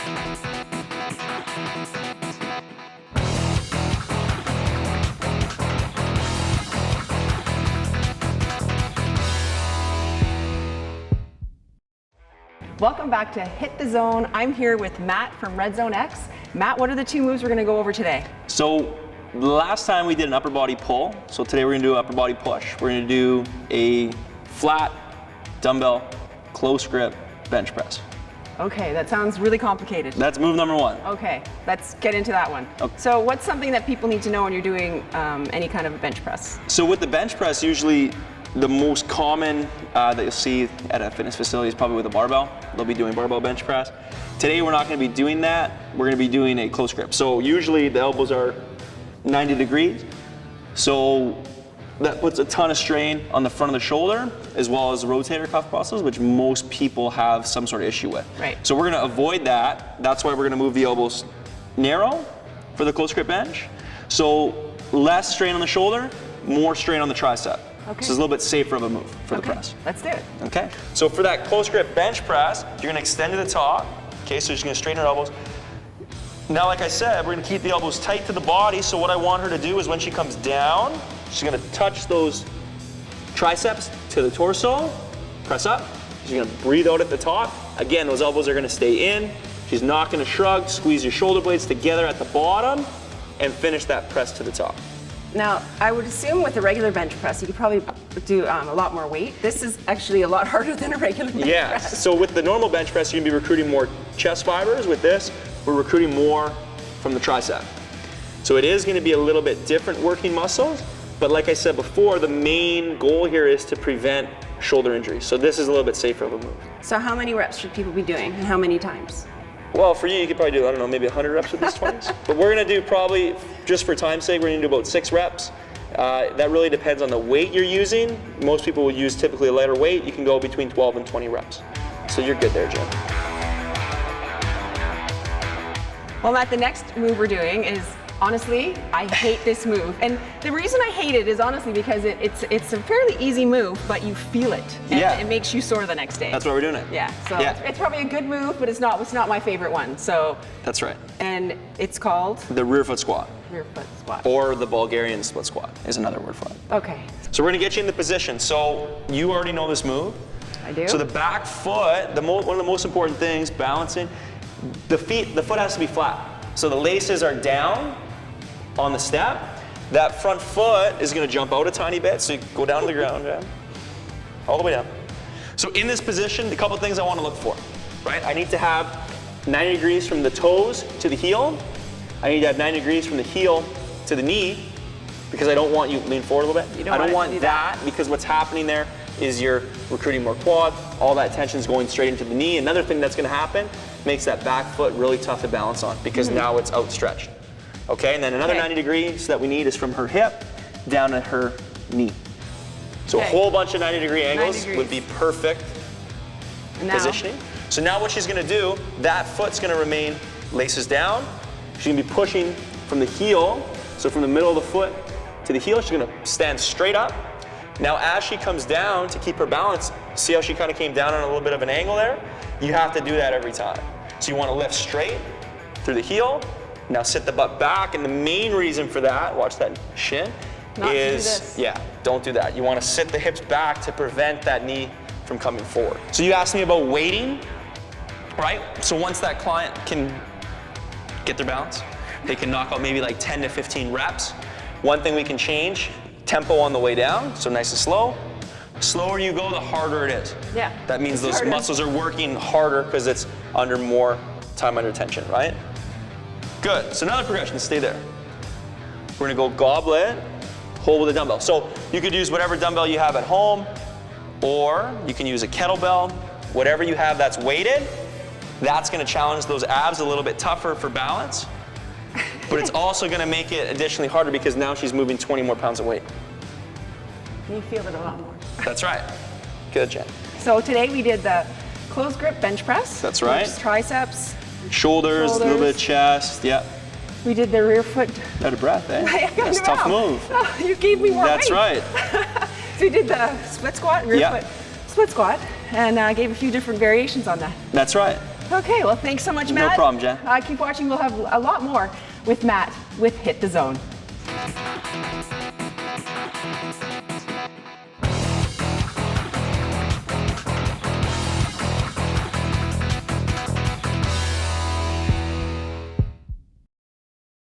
Welcome back to Hit the Zone. I'm here with Matt from Red Zone X. Matt, what are the two moves we're gonna go over today? So last time we did an upper body pull, so today we're gonna do an upper body push. We're gonna do a flat dumbbell close grip bench press. Okay, that sounds really complicated. That's move number one. Okay, let's get into that one. Okay. So what's something that people need to know when you're doing any kind of a bench press? So with the bench press, usually the most common that you'll see at a fitness facility is probably with a barbell. They'll be doing barbell bench press. Today we're not gonna be doing that. We're gonna be doing a close grip. So usually the elbows are 90 degrees. So that puts a ton of strain on the front of the shoulder, as well as the rotator cuff muscles, which most people have some sort of issue with. Right. So we're gonna avoid that. That's why we're gonna move the elbows narrow for the close grip bench. So less strain on the shoulder, more strain on the tricep. Okay. So it's a little bit safer of a move for the press. Let's do it. Okay, so for that close grip bench press, you're gonna extend to the top. Okay, so you're just gonna straighten your elbows. Now, like I said, we're gonna keep the elbows tight to the body, so what I want her to do is when she comes down, she's gonna touch those triceps to the torso, press up. She's gonna breathe out at the top. Again, those elbows are gonna stay in. She's not gonna shrug, squeeze your shoulder blades together at the bottom, and finish that press to the top. Now, I would assume with a regular bench press, you could probably do a lot more weight. This is actually a lot harder than a regular bench press. So with the normal bench press, you're gonna be recruiting more chest fibers. With this, we're recruiting more from the tricep. So it is gonna be a little bit different working muscles, but like I said before, the main goal here is to prevent shoulder injuries. So this is a little bit safer of a move. So how many reps should people be doing and how many times? Well, for you could probably do, I don't know, maybe 100 reps with these 20s. But we're gonna do probably, just for time's sake, we're gonna do about 6 reps. That really depends on the weight you're using. Most people will use typically a lighter weight. You can go between 12 and 20 reps. So you're good there, Jim. Well, Matt, the next move we're doing is, honestly, I hate this move. And the reason I hate it is honestly because it's a fairly easy move, but you feel it. And it makes you sore the next day. That's why we're doing it. Yeah, so it's probably a good move, but it's not my favorite one. So that's right. And it's called? The rear foot squat. Rear foot squat. Or the Bulgarian split squat is another word for it. Okay. So we're gonna get you in the position. So you already know this move. I do. So the back foot, one of the most important things, balancing, the foot has to be flat. So the laces are down on the step. That front foot is gonna jump out a tiny bit, so you go down to the ground, all the way down. So in this position, a couple things I wanna look for, right? I need to have 90 degrees from the toes to the heel. I need to have 90 degrees from the heel to the knee, because I don't want you, lean forward a little bit. I don't want that, because what's happening there is you're recruiting more quad, all that tension's going straight into the knee. Another thing that's gonna happen, makes that back foot really tough to balance on, because now it's outstretched. Okay, and then another 90 degrees that we need is from her hip down to her knee. So a whole bunch of 90-degree angles would be perfect positioning. So now what she's gonna do, that foot's gonna remain laces down. She's gonna be pushing from the heel, so from the middle of the foot to the heel, she's gonna stand straight up. Now as she comes down to keep her balance, see how she kind of came down on a little bit of an angle there? You have to do that every time. So you wanna lift straight through the heel. Now sit the butt back, and the main reason for that, watch that shin, Not to do this. Don't do that. You wanna sit the hips back to prevent that knee from coming forward. So you asked me about weighting, right? So once that client can get their balance, they can knock out maybe like 10 to 15 reps. One thing we can change, tempo on the way down, so nice and slow. Slower you go, the harder it is. Yeah. That means those muscles are working harder because it's under more time under tension, right? Good, so another progression, stay there. We're gonna go goblet, hold with a dumbbell. So you could use whatever dumbbell you have at home, or you can use a kettlebell, whatever you have that's weighted. That's gonna challenge those abs a little bit tougher for balance, but it's also gonna make it additionally harder because now she's moving 20 more pounds of weight. You feel it a lot more. That's right. Good, Jen. So today we did the closed grip bench press. That's right. Triceps. Shoulders, a little bit of chest, We did the rear foot. Out of breath, eh? That's a tough move. Oh, you gave me more That's weight. right. So we did the split squat, rear foot split squat, and gave a few different variations on that. That's right. Okay, well, thanks so much, No Matt. problem, Jen. Keep watching. We'll have a lot more with Matt with Hit the Zone.